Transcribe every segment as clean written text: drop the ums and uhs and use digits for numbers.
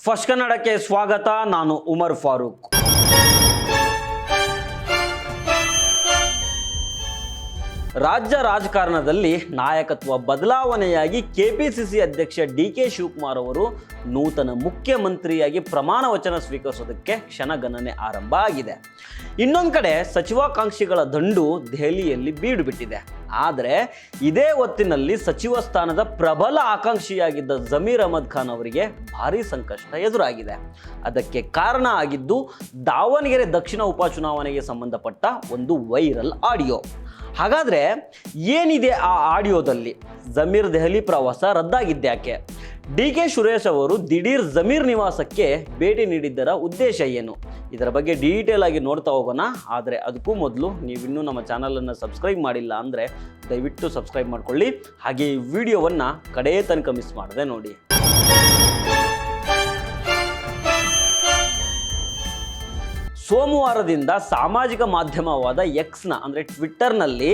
First ಕನ್ನಡಕ್ಕೆ ಸ್ವಾಗತ. ನಾನು ಉಮರ್ ಫಾರೂಕ್. ರಾಜ್ಯ ರಾಜಕಾರಣದಲ್ಲಿ ನಾಯಕತ್ವ ಬದಲಾವಣೆಯಾಗಿ ಕೆಪಿಸಿಸಿ ಅಧ್ಯಕ್ಷ ಡಿ.ಕೆ. ಶಿವಕುಮಾರ್ ಅವರು ನೂತನ ಮುಖ್ಯಮಂತ್ರಿಯಾಗಿ ಪ್ರಮಾಣ ವಚನ ಸ್ವೀಕರಿಸೋದಕ್ಕೆ ಕ್ಷಣಗಣನೆ ಆರಂಭ ಆಗಿದೆ. ಇನ್ನೊಂದು ಕಡೆ ಸಚಿವಾಕಾಂಕ್ಷಿಗಳ ದಂಡು ದೆಹಲಿಯಲ್ಲಿ ಬೀಡು ಬಿಟ್ಟಿದೆ. ಆದರೆ ಇದೇ ಹೊತ್ತಿನಲ್ಲಿ ಸಚಿವ ಸ್ಥಾನದ ಪ್ರಬಲ ಆಕಾಂಕ್ಷಿಯಾಗಿದ್ದ ಜಮೀರ್ ಅಹಮದ್ ಖಾನ್ ಅವರಿಗೆ ಭಾರೀ ಸಂಕಷ್ಟ ಎದುರಾಗಿದೆ. ಅದಕ್ಕೆ ಕಾರಣ ಆಗಿದ್ದು ದಾವಣಗೆರೆ ದಕ್ಷಿಣ ಉಪಚುನಾವಣೆಗೆ ಸಂಬಂಧಪಟ್ಟ ಒಂದು ವೈರಲ್ ಆಡಿಯೋ. ಹಾಗಾದರೆ ಏನಿದೆ ಆ ಆಡಿಯೋದಲ್ಲಿ? ಜಮೀರ್ ದೆಹಲಿ ಪ್ರವಾಸ ರದ್ದಾಗಿದ್ದ್ಯಾಕೆ? ಡಿ.ಕೆ. ಸುರೇಶ್ ಅವರು ದಿಢೀರ್ ಜಮೀರ್ ನಿವಾಸಕ್ಕೆ ಭೇಟಿ ನೀಡಿದ್ದರ ಉದ್ದೇಶ ಏನು? ಇದರ ಬಗ್ಗೆ ಡೀಟೇಲ್ ಆಗಿ ನೋಡ್ತಾ ಹೋಗೋಣ. ಆದರೆ ಅದಕ್ಕೂ ಮೊದಲು ನೀವಿನ್ನೂ ನಮ್ಮ ಚಾನಲನ್ನು ಸಬ್ಸ್ಕ್ರೈಬ್ ಮಾಡಿಲ್ಲ ಅಂದರೆ ದಯವಿಟ್ಟು ಸಬ್ಸ್ಕ್ರೈಬ್ ಮಾಡ್ಕೊಳ್ಳಿ. ಹಾಗೆ ಈ ವಿಡಿಯೋವನ್ನು ಕಡೇ ತನಕ ಮಿಸ್ ಮಾಡದೆ ನೋಡಿ. ಸೋಮವಾರದಿಂದ ಸಾಮಾಜಿಕ ಮಾಧ್ಯಮವಾದ ಎಕ್ಸ್ನ ಅಂದರೆ ಟ್ವಿಟ್ಟರ್ನಲ್ಲಿ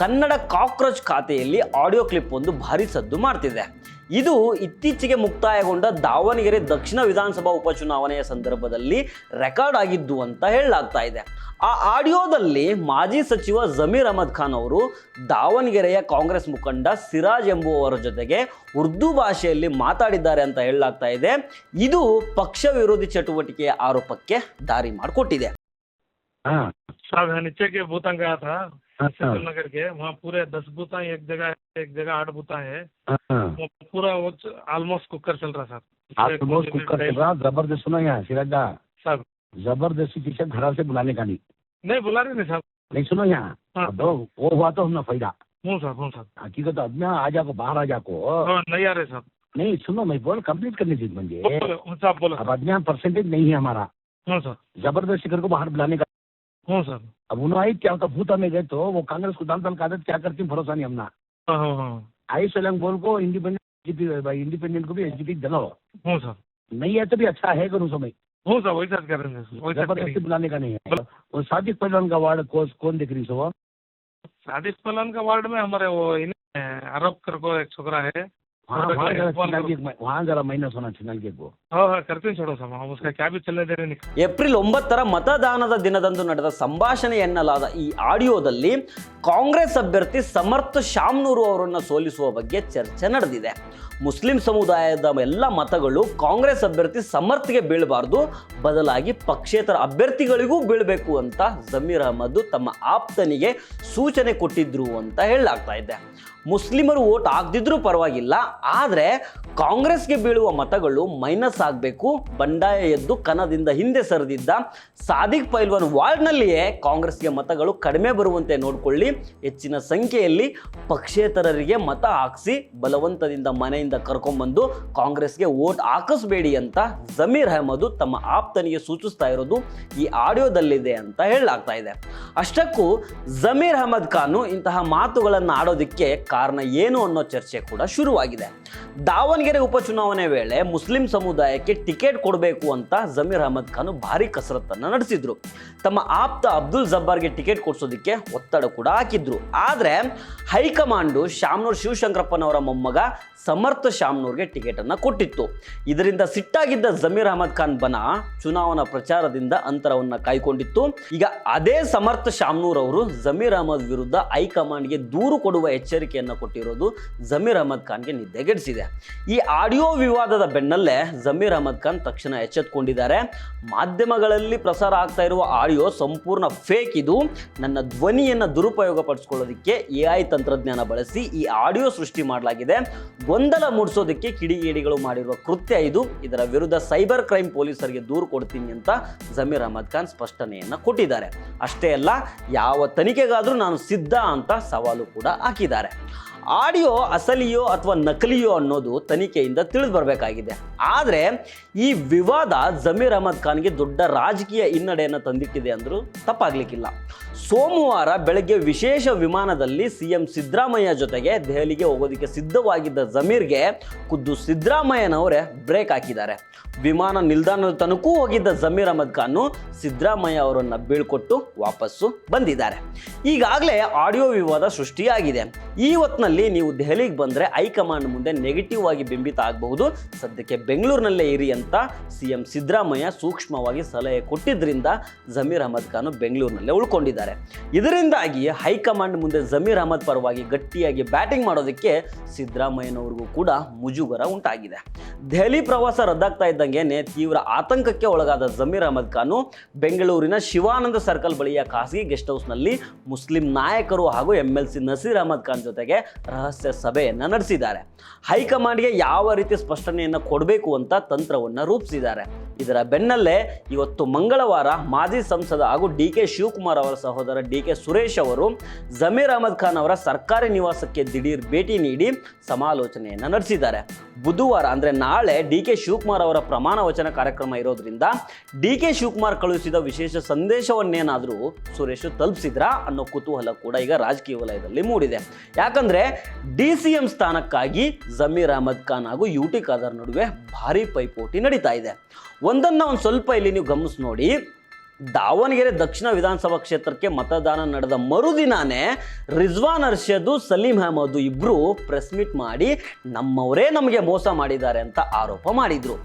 ಕನ್ನಡ ಕಾಕ್ರೋಚ್ ಖಾತೆಯಲ್ಲಿ ಆಡಿಯೋ ಕ್ಲಿಪ್ ಒಂದು ಭಾರಿ ಸದ್ದು ಮಾಡ್ತಿದೆ. ಇದು ಇತ್ತೀಚೆಗೆ ಮುಕ್ತಾಯಗೊಂಡ ದಾವಣಗೆರೆ ದಕ್ಷಿಣ ವಿಧಾನಸಭಾ ಉಪಚುನಾವಣೆಯ ಸಂದರ್ಭದಲ್ಲಿ ರೆಕಾರ್ಡ್ ಆಗಿದ್ದು ಅಂತ ಹೇಳಲಾಗ್ತಾ ಇದೆ. ಆ ಆಡಿಯೋದಲ್ಲಿ ಮಾಜಿ ಸಚಿವ ಜಮೀರ್ ಅಹಮದ್ ಖಾನ್ ಅವರು ದಾವಣಗೆರೆಯ ಕಾಂಗ್ರೆಸ್ ಮುಖಂಡ ಸಿರಾಜ್ ಎಂಬುವವರ ಜೊತೆಗೆ ಉರ್ದು ಭಾಷೆಯಲ್ಲಿ ಮಾತಾಡಿದ್ದಾರೆ ಅಂತ ಹೇಳಲಾಗ್ತಾ ಇದೆ. ಇದು ಪಕ್ಷ ವಿರೋಧಿ ಚಟುವಟಿಕೆಯ ಆರೋಪಕ್ಕೆ ದಾರಿ ಮಾಡಿಕೊಟ್ಟಿದೆ. साहब नीचे के बूता गया था नगर के, वहाँ पूरे 10 बूता एक जगह 8 बूता है, पूरा ऑलमोस्ट कुकर चल रहा सर. ऑलमोस्ट कुकर चल रहा. जबरदस्त सुना यहाँ सिराजा साहब, जबरदस्ती पीछे घर से बुलाने का नहीं बुला रहे नहीं साहब. नहीं सुनो यहाँ वो हुआ तो हमने फायदा. हूँ साहब हकीकत आदमी आ जाको बाहर आ जाको नहीं आ रहे साहब. नहीं सुनो मैं बोल कंप्लीट करने चीज बन साहब बोलो. अब आदमी परसेंटेज नहीं है हमारा. हूँ सर. जबरदस्ती कर को बाहर बुलाने का. हूँ सर. अब उन्होंने आई क्या होता भूता में गए तो वो कांग्रेस को दाल का आदत क्या करती भरोसा नहीं हमना. आई सोलंग बोल को इंडिपेंडेंट को भी एसजीपी दिलाओ. हूँ सर. नहीं है तो भी अच्छा है करूँ समय. हूँ सर वही सर कर रहे हैं. जबरदस्ती बुलाने का नहीं है. वो सादिक पहलवान का वार्ड कौन देख रही सो? सादिक पहलवान का वार्ड में हमारे वो अरब कर को एक छोकरा है. वहाँ जरा माइनस होना चैनल के को. हाँ करते छोड़ो साहब, हम उसका क्या भी चलने दे रहे नहीं. ಏಪ್ರಿಲ್ 9ರ ಮತದಾನದ ದಿನದಂದು ನಡೆದ ಸಂಭಾಷಣೆ ಎನ್ನಲಾದ ಈ ಆಡಿಯೋದಲ್ಲಿ ಕಾಂಗ್ರೆಸ್ ಅಭ್ಯರ್ಥಿ ಸಮರ್ಥ ಶಾಮ್ನೂರು ಅವರನ್ನು ಸೋಲಿಸುವ ಬಗ್ಗೆ ಚರ್ಚೆ ನಡೆದಿದೆ. ಮುಸ್ಲಿಂ ಸಮುದಾಯದ ಎಲ್ಲ ಮತಗಳು ಕಾಂಗ್ರೆಸ್ ಅಭ್ಯರ್ಥಿ ಸಮರ್ಥ್ಗೆ ಬೀಳಬಾರ್ದು, ಬದಲಾಗಿ ಪಕ್ಷೇತರ ಅಭ್ಯರ್ಥಿಗಳಿಗೂ ಬೀಳಬೇಕು ಅಂತ ಜಮೀರ್ ಅಹಮದ್ ತಮ್ಮ ಆಪ್ತನಿಗೆ ಸೂಚನೆ ಕೊಟ್ಟಿದ್ರು ಅಂತ ಹೇಳಲಾಗ್ತಾ ಇದೆ. ಮುಸ್ಲಿಮರು ವೋಟ್ ಆಗದಿದ್ರೂ ಪರವಾಗಿಲ್ಲ, ಆದರೆ ಕಾಂಗ್ರೆಸ್ಗೆ ಬೀಳುವ ಮತಗಳು ಮೈನಸ್ ಆಗಬೇಕು. ಬಂಡಾಯ ಎದ್ದು ಕಣದಿಂದ ಹಿಂದೆ ಸರಿದಿದ್ದ ಸಾದಿಕ್ ಪೈಲ್ವಾನ್ ವಾರ್ಡ್ನಲ್ಲಿಯೇ ಕಾಂಗ್ರೆಸ್ಗೆ ಮತಗಳು ಕಡಿಮೆ ಬರುವಂತೆ ನೋಡಿಕೊಳ್ಳಿ, ಹೆಚ್ಚಿನ ಸಂಖ್ಯೆಯಲ್ಲಿ ಪಕ್ಷೇತರರಿಗೆ ಮತ ಹಾಕಿಸಿ ಬಲವಂತದಿಂದ ಮನೆಯಿಂದ ಕರ್ಕೊಂಡ್ಬಂದು ಕಾಂಗ್ರೆಸ್ಗೆ ವೋಟ್ ಹಾಕಿಸ್ಬೇಡಿ ಅಂತ ಜಮೀರ್ ಅಹಮದ್ ತಮ್ಮ ಆಪ್ತನಿಗೆ ಸೂಚಿಸ್ತಾ ಇರೋದು ಈ ಆಡಿಯೋದಲ್ಲಿದೆ ಅಂತ ಹೇಳಲಾಗ್ತಾ ಇದೆ. ಅಷ್ಟಕ್ಕೂ ಜಮೀರ್ ಅಹಮದ್ ಖಾನ್ ಇಂತಹ ಮಾತುಗಳನ್ನು ಆಡೋದಕ್ಕೆ ಕಾರಣ ಏನು ಅನ್ನೋ ಚರ್ಚೆ ಕೂಡ ಶುರುವಾಗಿದೆ. ದಾವಣಗೆರೆ ಉಪಚುನಾವಣೆ ವೇಳೆ ಮುಸ್ಲಿಂ ಸಮುದಾಯಕ್ಕೆ ಟಿಕೆಟ್ ಕೊಡಬೇಕು ಅಂತ ಜಮೀರ್ ಅಹಮದ್ ಖಾನ್ ಭಾರಿ ಕಸರತ್ತನ್ನು ನಡೆಸಿದ್ರು. ತಮ್ಮ ಆಪ್ತ ಅಬ್ದುಲ್ ಜಬ್ಬಾರ್ಗೆ ಟಿಕೆಟ್ ಕೊಡಿಸೋದಕ್ಕೆ ಒತ್ತಡ ಕೂಡ ಹಾಕಿದ್ರು. ಆದರೆ ಹೈಕಮಾಂಡು ಶಾಮ್ನೂರ್ ಶಿವಶಂಕರಪ್ಪನವರ ಮೊಮ್ಮಗ ಸಮರ್ಥ ಶಾಮ್ನೂರ್ಗೆ ಟಿಕೆಟ್ ಅನ್ನು ಕೊಟ್ಟಿತ್ತು. ಇದರಿಂದ ಸಿಟ್ಟಾಗಿದ್ದ ಜಮೀರ್ ಅಹಮದ್ ಖಾನ್ ಬನ ಚುನಾವಣಾ ಪ್ರಚಾರದಿಂದ ಅಂತರವನ್ನು ಕಾಯ್ಕೊಂಡಿತ್ತು. ಈಗ ಅದೇ ಸಮರ್ಥ ಶಾಮ್ನೂರ್ ಅವರು ಜಮೀರ್ ಅಹಮದ್ ವಿರುದ್ಧ ಹೈಕಮಾಂಡ್ಗೆ ದೂರು ಕೊಡುವ ಎಚ್ಚರಿಕೆಯನ್ನು ಕೊಟ್ಟಿರೋದು ಜಮೀರ್ ಅಹಮದ್ ಖಾನ್ಗೆ ನಿದ್ದೆಗೆಡಿಸಿದೆ. ಈ ಆಡಿಯೋ ವಿವಾದದ ಬೆನ್ನಲ್ಲೇ ಜಮೀರ್ ಅಹಮದ್ ಖಾನ್ ತಕ್ಷಣ ಎಚ್ಚೆತ್ತುಕೊಂಡಿದ್ದಾರೆ. ಮಾಧ್ಯಮಗಳಲ್ಲಿ ಪ್ರಸಾರ ಆಗ್ತಾ ಇರುವ ಆಡಿಯೋ ಸಂಪೂರ್ಣ ಫೇಕ್. ಇದು ನನ್ನ ಧ್ವನಿಯನ್ನು ದುರುಪಯೋಗ ಪಡಿಸ್ಕೊಳ್ಳೋದಕ್ಕೆ AI ತಂತ್ರಜ್ಞಾನ ಬಳಸಿ ಈ ಆಡಿಯೋ ಸೃಷ್ಟಿ ಮಾಡಲಾಗಿದೆ. ಗೊಂದಲ ಮೂಡಿಸೋದಕ್ಕೆ ಕಿಡಿಗೇಡಿಗಳು ಮಾಡಿರುವ ಕೃತ್ಯ ಇದು. ಇದರ ವಿರುದ್ಧ ಸೈಬರ್ ಕ್ರೈಮ್ ಪೊಲೀಸರಿಗೆ ದೂರು ಕೊಡ್ತೀನಿ ಅಂತ ಜಮೀರ್ ಅಹಮದ್ ಖಾನ್ ಸ್ಪಷ್ಟನೆಯನ್ನು ಕೊಟ್ಟಿದ್ದಾರೆ. ಅಷ್ಟೇ ಅಲ್ಲ, ಯಾವ ತನಿಖೆಗಾದರೂ ನಾನು ಸಿದ್ಧ ಅಂತ ಸವಾಲು ಕೂಡ ಹಾಕಿದ್ದಾರೆ. ಆಡಿಯೋ ಅಸಲಿಯೋ ಅಥವಾ ನಕಲಿಯೋ ಅನ್ನೋದು ತನಿಖೆಯಿಂದ ತಿಳಿದು ಬರಬೇಕಾಗಿದೆ. ಆದರೆ ಈ ವಿವಾದ ಜಮೀರ್ ಅಹಮದ್ ಖಾನ್ಗೆ ದೊಡ್ಡ ರಾಜಕೀಯ ಹಿನ್ನಡೆಯನ್ನು ತಂದಿಟ್ಟಿದೆ ಅಂದರೂ ತಪ್ಪಾಗಲಿಕ್ಕಿಲ್ಲ. ಸೋಮವಾರ ಬೆಳಗ್ಗೆ ವಿಶೇಷ ವಿಮಾನದಲ್ಲಿ ಸಿಎಂ ಸಿದ್ದರಾಮಯ್ಯ ಜೊತೆಗೆ ದೆಹಲಿಗೆ ಹೋಗೋದಕ್ಕೆ ಸಿದ್ಧವಾಗಿದ್ದ ಜಮೀರ್ಗೆ ಖುದ್ದು ಸಿದ್ದರಾಮಯ್ಯನವರೇ ಬ್ರೇಕ್ ಹಾಕಿದ್ದಾರೆ. ವಿಮಾನ ನಿಲ್ದಾಣದ ತನಕೂ ಹೋಗಿದ್ದ ಜಮೀರ್ ಅಹಮದ್ ಖಾನ್ ಸಿದ್ದರಾಮಯ್ಯ ಅವರನ್ನು ಬೀಳ್ಕೊಟ್ಟು ವಾಪಸ್ಸು ಬಂದಿದ್ದಾರೆ. ಈಗಾಗಲೇ ಆಡಿಯೋ ವಿವಾದ ಸೃಷ್ಟಿಯಾಗಿದೆ. ಈ ಹೊತ್ತಿನಲ್ಲಿ ಫ್ಯೂಚರ್ನಲ್ಲಿ ನೀವು ದೆಹಲಿಗೆ ಬಂದರೆ ಹೈಕಮಾಂಡ್ ಮುಂದೆ ನೆಗೆಟಿವ್ ಆಗಿ ಬಿಂಬಿತ ಆಗಬಹುದು, ಸದ್ಯಕ್ಕೆ ಬೆಂಗಳೂರಿನಲ್ಲೇ ಇರಿ ಅಂತ CM ಸಿದ್ದರಾಮಯ್ಯ ಸೂಕ್ಷ್ಮವಾಗಿ ಸಲಹೆ ಕೊಟ್ಟಿದ್ದರಿಂದ ಜಮೀರ್ ಅಹಮದ್ ಖಾನ್ ಬೆಂಗಳೂರಿನಲ್ಲೇ ಉಳ್ಕೊಂಡಿದ್ದಾರೆ. ಇದರಿಂದಾಗಿ ಹೈಕಮಾಂಡ್ ಮುಂದೆ ಜಮೀರ್ ಅಹಮದ್ ಪರವಾಗಿ ಗಟ್ಟಿಯಾಗಿ ಬ್ಯಾಟಿಂಗ್ ಮಾಡೋದಕ್ಕೆ ಸಿದ್ದರಾಮಯ್ಯನವ್ರಿಗೂ ಕೂಡ ಮುಜುಗರ ಉಂಟಾಗಿದೆ. ದೆಹಲಿ ಪ್ರವಾಸ ರದ್ದಾಗ್ತಾ ಇದ್ದಂಗೆ ತೀವ್ರ ಆತಂಕಕ್ಕೆ ಒಳಗಾದ ಜಮೀರ್ ಅಹಮದ್ ಖಾನ್ ಬೆಂಗಳೂರಿನ ಶಿವಾನಂದ ಸರ್ಕಲ್ ಬಳಿಯ ಖಾಸಗಿ ಗೆಸ್ಟ್ ಹೌಸ್ನಲ್ಲಿ ಮುಸ್ಲಿಂ ನಾಯಕರು ಹಾಗೂ MLC ನಸೀರ್ ಅಹಮದ್ ಖಾನ್ ಜೊತೆಗೆ ರಹಸ್ಯ ಸಭೆಯನ್ನು ನಡೆಸಿದ್ದಾರೆ. ಹೈಕಮಾಂಡ್ಗೆ ಯಾವ ರೀತಿ ಸ್ಪಷ್ಟನೆಯನ್ನು ಕೊಡಬೇಕು ಅಂತ ತಂತ್ರವನ್ನು ರೂಪಿಸಿದ್ದಾರೆ. ಇದರ ಬೆನ್ನಲ್ಲೇ ಇವತ್ತು ಮಂಗಳವಾರ ಮಾಜಿ ಸಂಸದ ಹಾಗೂ DK ಶಿವಕುಮಾರ್ ಅವರ ಸಹೋದರ DK ಸುರೇಶ್ ಅವರು ಜಮೀರ್ ಅಹಮದ್ ಖಾನ್ ಅವರ ಸರ್ಕಾರಿ ನಿವಾಸಕ್ಕೆ ದಿಢೀರ್ ಭೇಟಿ ನೀಡಿ ಸಮಾಲೋಚನೆಯನ್ನು ನಡೆಸಿದ್ದಾರೆ. ಬುಧವಾರ ಅಂದರೆ ನಾಳೆ DK ಶಿವಕುಮಾರ್ ಅವರ ಪ್ರಮಾಣ ವಚನ ಕಾರ್ಯಕ್ರಮ ಇರೋದ್ರಿಂದ DK ಶಿವಕುಮಾರ್ ಕಳುಹಿಸಿದ ವಿಶೇಷ ಸಂದೇಶವನ್ನೇನಾದರೂ ಸುರೇಶ್ ತಲುಪಿಸಿದ್ರಾ ಅನ್ನೋ ಕುತೂಹಲ ಕೂಡ ಈಗ ರಾಜಕೀಯ ವಲಯದಲ್ಲಿ ಮೂಡಿದೆ. ಯಾಕಂದ್ರೆ DCM ಸ್ಥಾನಕ್ಕಾಗಿ ಜಮೀರ್ ಅಹಮದ್ ಖಾನ್ ಹಾಗೂ UT ಖಾದರ್ ನಡುವೆ ಭಾರಿ ಪೈಪೋಟಿ ನಡೀತಾ ಇದೆ. ಒಂದನ್ನು ಒಂದು ಸ್ವಲ್ಪ ಇಲ್ಲಿ ನೀವು ಗಮನಿಸಿ ನೋಡಿ. ದಾವಣಗೆರೆ ದಕ್ಷಿಣ ವಿಧಾನಸಭಾ ಕ್ಷೇತ್ರಕ್ಕೆ ಮತದಾನ ನಡೆದ ಮರುದಿನಾನೇ ರಿಜ್ವಾನ್ ಅರ್ಷದ್, ಸಲೀಂ ಅಹಮದ್ ಇಬ್ಬರು ಪ್ರೆಸ್ ಮೀಟ್ ಮಾಡಿ ನಮ್ಮವರೇ ನಮಗೆ ಮೋಸ ಮಾಡಿದ್ದಾರೆ ಅಂತ ಆರೋಪ ಮಾಡಿದ್ರು.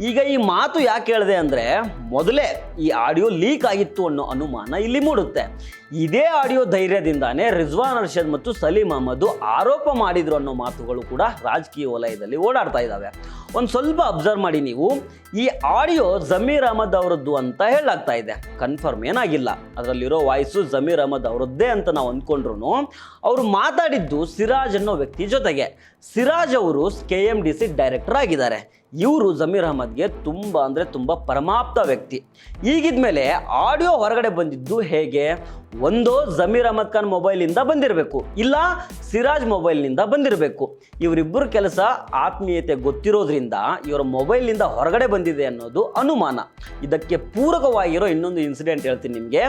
ಈಗ ಈ ಮಾತು ಯಾಕೆ ಹೇಳಿದೆ ಅಂದರೆ, ಮೊದಲೇ ಈ ಆಡಿಯೋ ಲೀಕ್ ಆಗಿತ್ತು ಅನ್ನೋ ಅನುಮಾನ ಇಲ್ಲಿ ಮೂಡುತ್ತೆ. ಇದೇ ಆಡಿಯೋ ಧೈರ್ಯದಿಂದಾನೇ ರಿಜ್ವಾನ್ ಅರ್ಷದ್ ಮತ್ತು ಸಲೀಂ ಅಹಮದ್ ಆರೋಪ ಮಾಡಿದ್ರು ಅನ್ನೋ ಮಾತುಗಳು ಕೂಡ ರಾಜಕೀಯ ವಲಯದಲ್ಲಿ ಓಡಾಡ್ತಾ ಇದ್ದಾವೆ. ಒಂದು ಸ್ವಲ್ಪ ಅಬ್ಸರ್ವ್ ಮಾಡಿ ನೀವು. ಈ ಆಡಿಯೋ ಜಮೀರ್ ಅಹಮದ್ ಅವರದ್ದು ಅಂತ ಹೇಳಲಾಗ್ತಾ ಇದೆ, ಕನ್ಫರ್ಮ್ ಏನಾಗಿಲ್ಲ. ಅದರಲ್ಲಿರೋ ವಾಯ್ಸು ಜಮೀರ್ ಅಹಮದ್ ಅವರದ್ದೇ ಅಂತ ನಾವು ಅಂದ್ಕೊಂಡ್ರು ಅವರು ಮಾತಾಡಿದ್ದು ಸಿರಾಜ್ ಅನ್ನೋ ವ್ಯಕ್ತಿ ಜೊತೆಗೆ. ಸಿರಾಜ್ ಅವರು KMDC ಡೈರೆಕ್ಟರ್ ಆಗಿದ್ದಾರೆ. ಇವರು ಜಮೀರ್ ಅಹಮದ್ಗೆ ತುಂಬ ಪರಮಾಪ್ತ ವ್ಯಕ್ತಿ. ಈಗಿದ್ಮೇಲೆ ಆಡಿಯೋ ಹೊರಗಡೆ ಬಂದಿದ್ದು ಹೇಗೆ? ಒಂದೋ ಜಮೀರ್ ಅಹಮದ್ ಖಾನ್ ಮೊಬೈಲಿಂದ ಬಂದಿರಬೇಕು, ಇಲ್ಲ ಸಿರಾಜ್ ಮೊಬೈಲ್ನಿಂದ ಬಂದಿರಬೇಕು. ಇವರಿಬ್ಬರು ಕೆಲಸ ಆತ್ಮೀಯತೆ ಗೊತ್ತಿರೋದ್ರಿಂದ ಇವರ ಮೊಬೈಲ್ನಿಂದ ಹೊರಗಡೆ ಬಂದಿದೆ ಅನ್ನೋದು ಅನುಮಾನ. ಇದಕ್ಕೆ ಪೂರಕವಾಗಿರೋ ಇನ್ನೊಂದು ಇನ್ಸಿಡೆಂಟ್ ಹೇಳ್ತೀನಿ ನಿಮಗೆ.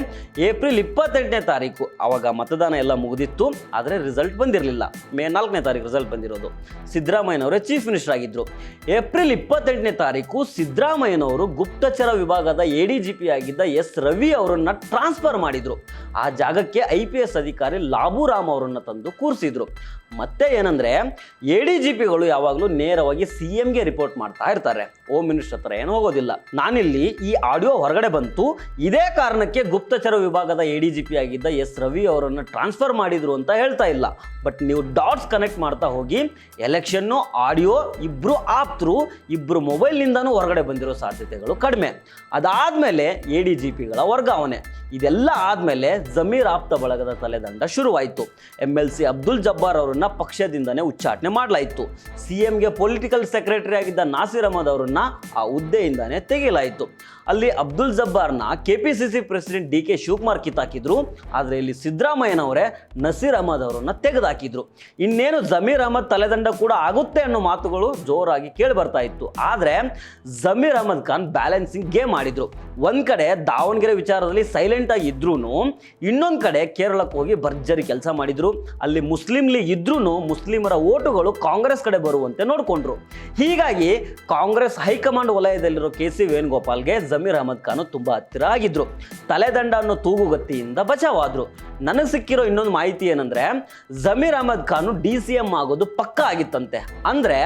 ಏಪ್ರಿಲ್ 28ನೇ ತಾರೀಕು ಆವಾಗ ಮತದಾನ ಎಲ್ಲ ಮುಗಿದಿತ್ತು, ಆದರೆ ರಿಸಲ್ಟ್ ಬಂದಿರಲಿಲ್ಲ. ಮೇ 4ನೇ ತಾರೀಕು ರಿಸಲ್ಟ್ ಬಂದಿರೋದು. ಸಿದ್ದರಾಮಯ್ಯನವರೇ ಚೀಫ್ ಮಿನಿಸ್ಟರ್ ಆಗಿದ್ದರು. ಏಪ್ರಿಲ್ 28ನೇ ತಾರೀಕು ಸಿದ್ದರಾಮಯ್ಯನವರು ಗುಪ್ತಚರ ವಿಭಾಗದ ADGP ಆಗಿದ್ದ S ರವಿ ಅವರನ್ನ ಟ್ರಾನ್ಸ್ಫರ್ ಮಾಡಿದ್ರು. ಆ ಜಾಗಕ್ಕೆ IPS ಅಧಿಕಾರಿ ಲಾಬುರಾಮ್ ಅವರನ್ನು ತಂದು ಕೂರಿಸಿದ್ರು. ಮತ್ತೆ ಏನಂದ್ರೆ ADGPಗಳು ಯಾವಾಗಲೂ ನೇರವಾಗಿ CMಗೆ ರಿಪೋರ್ಟ್ ಮಾಡ್ತಾ ಇರ್ತಾರೆ, ಹೋಮ್ ಮಿನಿಸ್ಟರ್ ಹತ್ರ ಏನು ಹೋಗೋದಿಲ್ಲ. ನಾನಿಲ್ಲಿ ಈ ಆಡಿಯೋ ಹೊರಗಡೆ ಬಂತು, ಇದೇ ಕಾರಣಕ್ಕೆ ಗುಪ್ತಚರ ವಿಭಾಗದ ADGP ಆಗಿದ್ದ S ರವಿ ಅವರನ್ನು ಟ್ರಾನ್ಸ್ಫರ್ ಮಾಡಿದ್ರು ಅಂತ ಹೇಳ್ತಾ ಇಲ್ಲ. ಬಟ್ ನೀವು ಡಾಟ್ಸ್ ಕನೆಕ್ಟ್ ಮಾಡ್ತಾ ಹೋಗಿ, ಎಲೆಕ್ಷನ್ನು, ಆಡಿಯೋ ಇಬ್ಬರು ಆಪ್ತರು, ಇಬ್ಬರು ಮೊಬೈಲ್ನಿಂದನೂ ಹೊರಗಡೆ ಬಂದಿರೋ ಸಾಧ್ಯತೆಗಳು ಕಡಿಮೆ. ಅದಾದಮೇಲೆ ADGPಗಳ ವರ್ಗಾವಣೆ. ಇದೆಲ್ಲ ಆದಮೇಲೆ ಜಮೀರ್ ಆಪ್ತ ಬಳಗದ ತಲೆದಂಡ ಶುರುವಾಯಿತು. MLC ಅಬ್ದುಲ್ ಜಬ್ಬಾರ್ ಅವರನ್ನ ಪಕ್ಷದಿಂದನೇ ಉಚ್ಚಾಟನೆ ಮಾಡಲಾಯಿತು. CMಗೆ ಪೊಲಿಟಿಕಲ್ ಸೆಕ್ರೆಟರಿ ಆಗಿದ್ದ ನಾಸಿರ್ ಅಹಮದ್ ಅವರನ್ನ ಆ ಹುದ್ದೆಯಿಂದಾನೇ ತೆಗೆಯಲಾಯಿತು. ಅಲ್ಲಿ ಅಬ್ದುಲ್ ಜಬ್ಬಾರ್ನ KPCC ಪ್ರೆಸಿಡೆಂಟ್ DK ಶಿವಕುಮಾರ್ ಕಿತ್ತಾಕಿದ್ರು. ಆದರೆ ಇಲ್ಲಿ ಸಿದ್ದರಾಮಯ್ಯನವರೇ ನಸೀರ್ ಅಹಮದ್ ಅವರನ್ನ ತೆಗೆದುಹಾಕಿದ್ರು. ಇನ್ನೇನು ಜಮೀರ್ ಅಹಮದ್ ತಲೆದಂಡ ಕೂಡ ಆಗುತ್ತೆ ಅನ್ನೋ ಮಾತುಗಳು ಜೋರಾಗಿ ಕೇಳಿ ಬರ್ತಾ ಇತ್ತು. ಆದರೆ ಜಮೀರ್ ಅಹಮದ್ ಖಾನ್ ಬ್ಯಾಲೆನ್ಸಿಂಗ್ ಗೇಮ್ ಆಡಿದ್ರು. ಒಂದ್ ಕಡೆ ದಾವಣಗೆರೆ ವಿಚಾರದಲ್ಲಿ ಸೈಲೆಂಟ್ ಆಗಿ ಇದ್ರೂ, ಇನ್ನೊಂದು ಕಡೆ ಕೇರಳಕ್ಕೆ ಹೋಗಿ ಭರ್ಜರಿ ಕೆಲಸ ಮಾಡಿದ್ರು. ಅಲ್ಲಿ ಮುಸ್ಲಿಂ ಲೀಗ್ ಇದ್ರೂ ಮುಸ್ಲಿಮರ ಓಟುಗಳು ಕಾಂಗ್ರೆಸ್ ಕಡೆ ಬರುವಂತೆ ನೋಡಿಕೊಂಡ್ರು. ಹೀಗಾಗಿ ಕಾಂಗ್ರೆಸ್ ಹೈಕಮಾಂಡ್ ವಲಯದಲ್ಲಿರೋ KC ವೇಣುಗೋಪಾಲ್ಗೆ ಜಮೀರ್ ಅಹಮದ್ ಖಾನ್ ತುಂಬಾ ಹತ್ತಿರ ಆಗಿದ್ರು. ತಲೆದಂಡ ಅನ್ನೋ ತೂಗುಗತ್ತಿಯಿಂದ ಬಚಾವಾದ್ರು. ನನಗೆ ಸಿಕ್ಕಿರೋ ಇನ್ನೊಂದು ಮಾಹಿತಿ ಏನಂದ್ರೆ, ಜಮೀರ್ ಅಹಮದ್ ಖಾನ್ DCM ಆಗೋದು ಪಕ್ಕ ಆಗಿತ್ತಂತೆ. ಅಂದ್ರೆ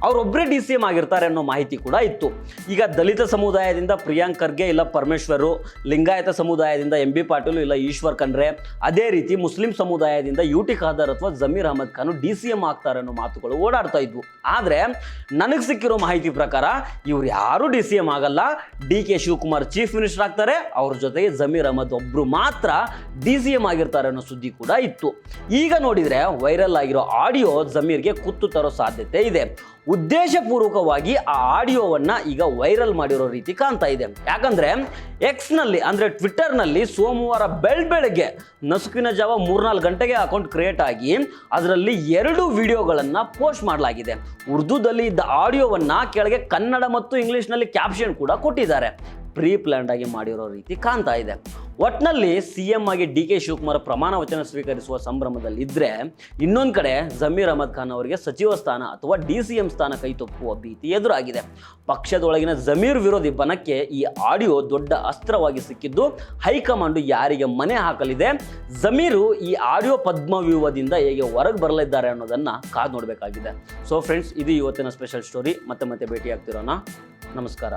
ಅವರೊಬ್ಬರೇ DCM ಆಗಿರ್ತಾರೆ ಅನ್ನೋ ಮಾಹಿತಿ ಕೂಡ ಇತ್ತು. ಈಗ ದಲಿತ ಸಮುದಾಯದಿಂದ ಪ್ರಿಯಾಂಕ್ ಖರ್ಗೆ ಇಲ್ಲ ಪರಮೇಶ್ವರ್, ಲಿಂಗಾಯತ ಸಮುದಾಯದಿಂದ MB ಪಾಟೀಲ್ ಇಲ್ಲ ಈಶ್ವರ್ ಖಂಡ್ರೆ, ಅದೇ ರೀತಿ ಮುಸ್ಲಿಂ ಸಮುದಾಯದಿಂದ UT ಖಾದರ್ ಅಥವಾ ಜಮೀರ್ ಅಹಮದ್ ಖಾನ್ DCM ಆಗ್ತಾರೆ ಅನ್ನೋ ಮಾತುಗಳು ಓಡಾಡ್ತಾ ಇದ್ವು. ಆದ್ರೆ ನನಗೆ ಸಿಕ್ಕಿರೋ ಮಾಹಿತಿ ಪ್ರಕಾರ ಇವ್ರು ಯಾರು DCM ಆಗಲ್ಲ. DK ಶಿವಕುಮಾರ್ ಚೀಫ್ ಮಿನಿಸ್ಟರ್ ಆಗ್ತಾರೆ, ಅವ್ರ ಜೊತೆಗೆ ಜಮೀರ್ ಅಹಮದ್ ಒಬ್ರು ಮಾತ್ರ DCM ಆಗಿರ್ತಾರೆ ಅನ್ನೋ ಸುದ್ದಿ ಕೂಡ ಇತ್ತು. ಈಗ ನೋಡಿದ್ರೆ ವೈರಲ್ ಆಗಿರೋ ಆಡಿಯೋ ಜಮೀರ್ಗೆ ಕುತ್ತು ತರೋ ಸಾಧ್ಯತೆ ಇದೆ. ಉದ್ದೇಶಪೂರ್ವಕವಾಗಿ ಆ ಆಡಿಯೋವನ್ನ ಈಗ ವೈರಲ್ ಮಾಡಿರೋ ರೀತಿ ಕಾಣ್ತಾ ಇದೆ. ಯಾಕಂದ್ರೆ ಎಕ್ಸ್ನಲ್ಲಿ ಅಂದ್ರೆ ಟ್ವಿಟ್ಟರ್ನಲ್ಲಿ ಸೋಮವಾರ ಬೆಳಗ್ಗೆ ನಸುಕಿನ ಜಾವ 3-4 ಗಂಟೆಗೆ ಅಕೌಂಟ್ ಕ್ರಿಯೇಟ್ ಆಗಿ ಅದರಲ್ಲಿ 2 ವಿಡಿಯೋಗಳನ್ನ ಪೋಸ್ಟ್ ಮಾಡಲಾಗಿದೆ. ಉರ್ದುದಲ್ಲಿ ಇದ್ದ ಆಡಿಯೋವನ್ನ ಕೆಳಗೆ ಕನ್ನಡ ಮತ್ತು ಇಂಗ್ಲಿಷ್ನಲ್ಲಿ ಕ್ಯಾಪ್ಷನ್ ಕೂಡ ಕೊಟ್ಟಿದ್ದಾರೆ. ಪ್ರೀ ಪ್ಲ್ಯಾಂಡ್ ಆಗಿ ಮಾಡಿರೋ ರೀತಿ ಕಾಣ್ತಾ ಇದೆ. ಒಟ್ನಲ್ಲಿ CM ಆಗಿ DK ಶಿವಕುಮಾರ್ ಪ್ರಮಾಣ ವಚನ ಸ್ವೀಕರಿಸುವ ಸಂಭ್ರಮದಲ್ಲಿದ್ದರೆ ಇನ್ನೊಂದು ಕಡೆ ಜಮೀರ್ ಅಹಮದ್ ಖಾನ್ ಅವರಿಗೆ ಸಚಿವ ಸ್ಥಾನ ಅಥವಾ DCM ಸ್ಥಾನ ಕೈತಪ್ಪುವ ಭೀತಿ ಎದುರಾಗಿದೆ. ಪಕ್ಷದೊಳಗಿನ ಜಮೀರ್ ವಿರೋಧಿ ಬಣಕ್ಕೆ ಈ ಆಡಿಯೋ ದೊಡ್ಡ ಅಸ್ತ್ರವಾಗಿ ಸಿಕ್ಕಿದ್ದು ಹೈಕಮಾಂಡ್ ಯಾರಿಗೆ ಮನೆ ಹಾಕಲಿದೆ, ಜಮೀರು ಈ ಆಡಿಯೋ ಪದ್ಮವ್ಯೂಹದಿಂದ ಹೇಗೆ ಹೊರಗೆ ಬರಲಿದ್ದಾರೆ ಅನ್ನೋದನ್ನು ಕಾದು ನೋಡಬೇಕಾಗಿದೆ. ಸೊ ಫ್ರೆಂಡ್ಸ್, ಇದು ಇವತ್ತಿನ ಸ್ಪೆಷಲ್ ಸ್ಟೋರಿ. ಮತ್ತೆ ಭೇಟಿ ಆಗ್ತಿರೋಣ. ನಮಸ್ಕಾರ.